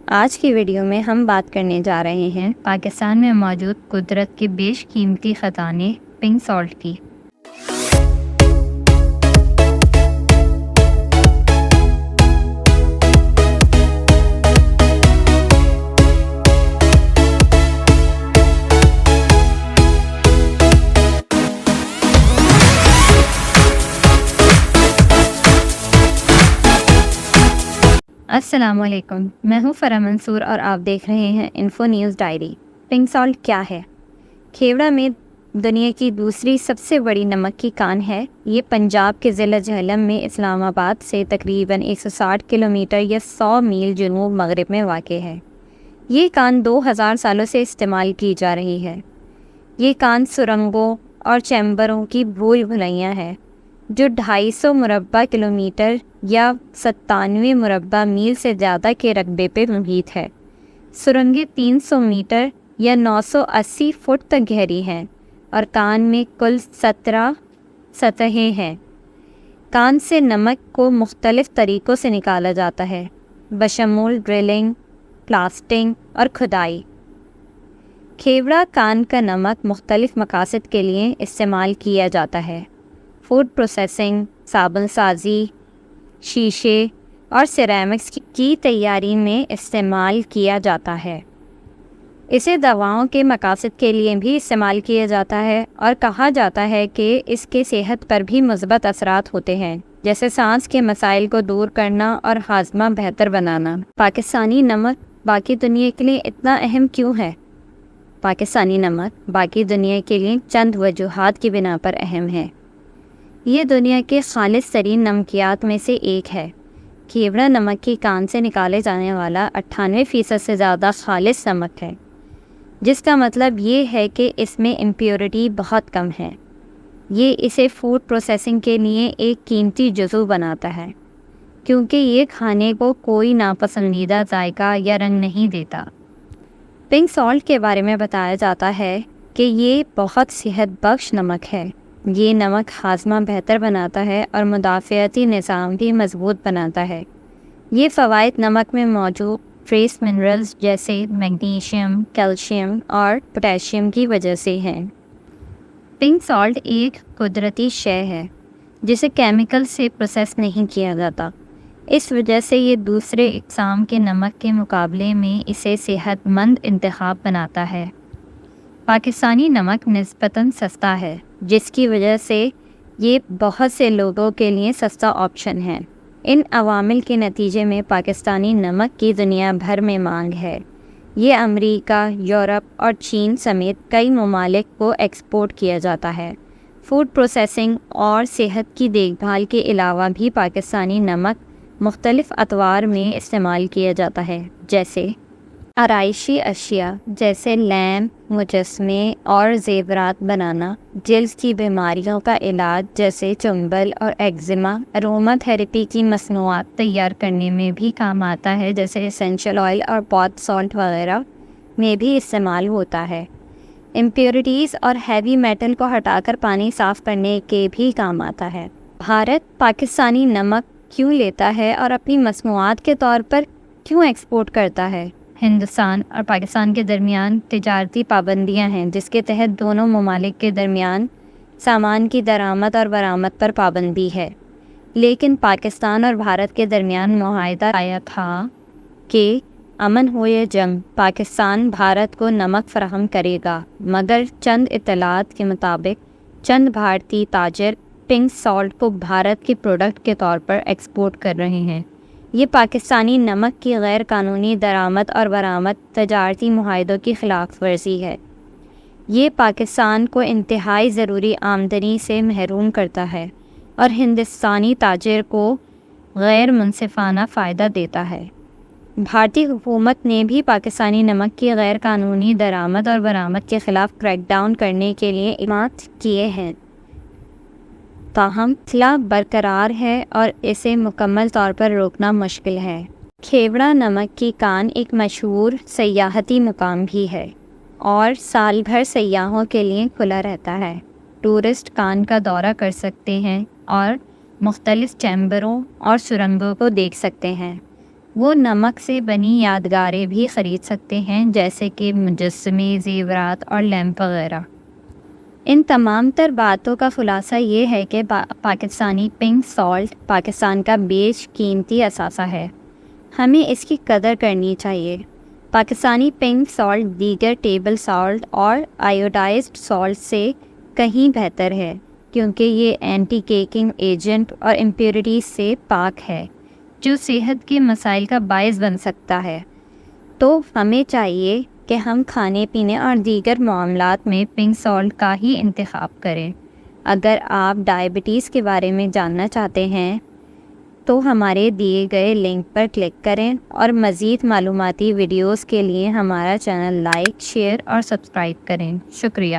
آج کی ویڈیو میں ہم بات کرنے جا رہے ہیں پاکستان میں موجود قدرت کے بیش قیمتی خزانے پنک سالٹ کی۔ السلام علیکم، میں ہوں فرح منصور اور آپ دیکھ رہے ہیں info news diary. Pink salt کیا ہے؟ کھیوڑا میں دنیا کی دوسری سب سے بڑی نمک کی کان ہے۔ یہ پنجاب کے ضلع جہلم میں اسلام آباد سے تقریباً 160 کلومیٹر یا 100 میل جنوب مغرب میں واقع ہے۔ یہ کان 2000 سالوں سے استعمال کی جا رہی ہے۔ یہ کان سرنگوں اور چیمبروں کی بھول بھلیاں ہے جو 250 مربع کلومیٹر یا 97 مربع میل سے زیادہ کے رقبے پہ محیط ہے۔ سرنگیں 300 میٹر یا 980 فٹ تک گہری ہیں اور کان میں کل 17 سطحیں ہیں۔ کان سے نمک کو مختلف طریقوں سے نکالا جاتا ہے بشمول ڈرلنگ، پلاسٹنگ اور کھدائی۔ کھیوڑا کان کا نمک مختلف مقاصد کے لیے استعمال کیا جاتا ہے۔ فوڈ پروسیسنگ، صابن سازی، شیشے اور سیرامکس کی تیاری میں استعمال کیا جاتا ہے۔ اسے دواؤں کے مقاصد کے لیے بھی استعمال کیا جاتا ہے اور کہا جاتا ہے کہ اس کے صحت پر بھی مثبت اثرات ہوتے ہیں، جیسے سانس کے مسائل کو دور کرنا اور ہاضمہ بہتر بنانا۔ پاکستانی نمک باقی دنیا کے لیے اتنا اہم کیوں ہے؟ پاکستانی نمک باقی دنیا کے لیے چند وجوہات کی بنا پر اہم ہے۔ یہ دنیا کے خالص ترین نمکیات میں سے ایک ہے۔ کھیوڑا نمک کی کان سے نکالے جانے والا 98% سے زیادہ خالص نمک ہے، جس کا مطلب یہ ہے کہ اس میں امپیورٹی بہت کم ہے۔ یہ اسے فوڈ پروسیسنگ کے لیے ایک قیمتی جزو بناتا ہے، کیونکہ یہ کھانے کو کوئی ناپسندیدہ ذائقہ یا رنگ نہیں دیتا۔ پنک سالٹ کے بارے میں بتایا جاتا ہے کہ یہ بہت صحت بخش نمک ہے۔ یہ نمک ہاضمہ بہتر بناتا ہے اور مدافعتی نظام بھی مضبوط بناتا ہے۔ یہ فوائد نمک میں موجود ٹریس منرلز جیسے میگنیشیم، کیلشیم اور پوٹیشیم کی وجہ سے ہیں۔ پنک سالٹ ایک قدرتی شے ہے جسے کیمیکل سے پروسیس نہیں کیا جاتا، اس وجہ سے یہ دوسرے اقسام کے نمک کے مقابلے میں اسے صحت مند انتخاب بناتا ہے۔ پاکستانی نمک نسبتاً سستا ہے، جس کی وجہ سے یہ بہت سے لوگوں کے لیے سستا آپشن ہے۔ ان عوامل کے نتیجے میں پاکستانی نمک کی دنیا بھر میں مانگ ہے۔ یہ امریکہ، یورپ اور چین سمیت کئی ممالک کو ایکسپورٹ کیا جاتا ہے۔ فوڈ پروسیسنگ اور صحت کی دیکھ بھال کے علاوہ بھی پاکستانی نمک مختلف اطوار میں استعمال کیا جاتا ہے، جیسے آرائشی اشیاء جیسے لیمپ، مجسمے اور زیورات بنانا، جلد کی بیماریوں کا علاج جیسے چنبل اور ایگزیما، اروما تھراپی کی مصنوعات تیار کرنے میں بھی کام آتا ہے جیسے ایسینشل آئل اور پوٹ سالٹ وغیرہ میں بھی استعمال ہوتا ہے۔ امپیورٹیز اور ہیوی میٹل کو ہٹا کر پانی صاف کرنے کے بھی کام آتا ہے۔ بھارت پاکستانی نمک کیوں لیتا ہے اور اپنی مصنوعات کے طور پر کیوں ایکسپورٹ کرتا ہے؟ ہندوستان اور پاکستان کے درمیان تجارتی پابندیاں ہیں، جس کے تحت دونوں ممالک کے درمیان سامان کی درآمد اور برآمد پر پابندی ہے۔ لیکن پاکستان اور بھارت کے درمیان معاہدہ آیا تھا کہ امن ہو یا جنگ، پاکستان بھارت کو نمک فراہم کرے گا، مگر چند اطلاعات کے مطابق چند بھارتی تاجر پنک سالٹ کو بھارت کے پروڈکٹ کے طور پر ایکسپورٹ کر رہے ہیں۔ یہ پاکستانی نمک کی غیر قانونی درآمد اور برآمد تجارتی معاہدوں کی خلاف ورزی ہے۔ یہ پاکستان کو انتہائی ضروری آمدنی سے محروم کرتا ہے اور ہندوستانی تاجر کو غیر منصفانہ فائدہ دیتا ہے۔ بھارتی حکومت نے بھی پاکستانی نمک کی غیر قانونی درآمد اور برآمد کے خلاف کریک ڈاؤن کرنے کے لیے اقدامات کیے ہیں، تاہم مسئلہ برقرار ہے اور اسے مکمل طور پر روکنا مشکل ہے۔ کھیوڑا نمک کی کان ایک مشہور سیاحتی مقام بھی ہے اور سال بھر سیاحوں کے لیے کھلا رہتا ہے۔ ٹورسٹ کان کا دورہ کر سکتے ہیں اور مختلف چیمبروں اور سرنگوں کو دیکھ سکتے ہیں۔ وہ نمک سے بنی یادگاریں بھی خرید سکتے ہیں، جیسے کہ مجسمے، زیورات اور لیمپ وغیرہ۔ ان تمام تر باتوں کا خلاصہ یہ ہے کہ پاکستانی پنک سالٹ پاکستان کا بیش قیمتی اثاثہ ہے، ہمیں اس کی قدر کرنی چاہیے۔ پاکستانی پنک سالٹ دیگر ٹیبل سالٹ اور آیوڈائزڈ سالٹ سے کہیں بہتر ہے، کیونکہ یہ اینٹی کیکنگ ایجنٹ اور امپیورٹیز سے پاک ہے، جو صحت کے مسائل کا باعث بن سکتا ہے۔ تو ہمیں چاہیے کہ ہم کھانے پینے اور دیگر معاملات میں پنک سالٹ کا ہی انتخاب کریں۔ اگر آپ ڈائبٹیز کے بارے میں جاننا چاہتے ہیں تو ہمارے دیے گئے لنک پر کلک کریں، اور مزید معلوماتی ویڈیوز کے لیے ہمارا چینل لائک، شیئر اور سبسکرائب کریں۔ شکریہ۔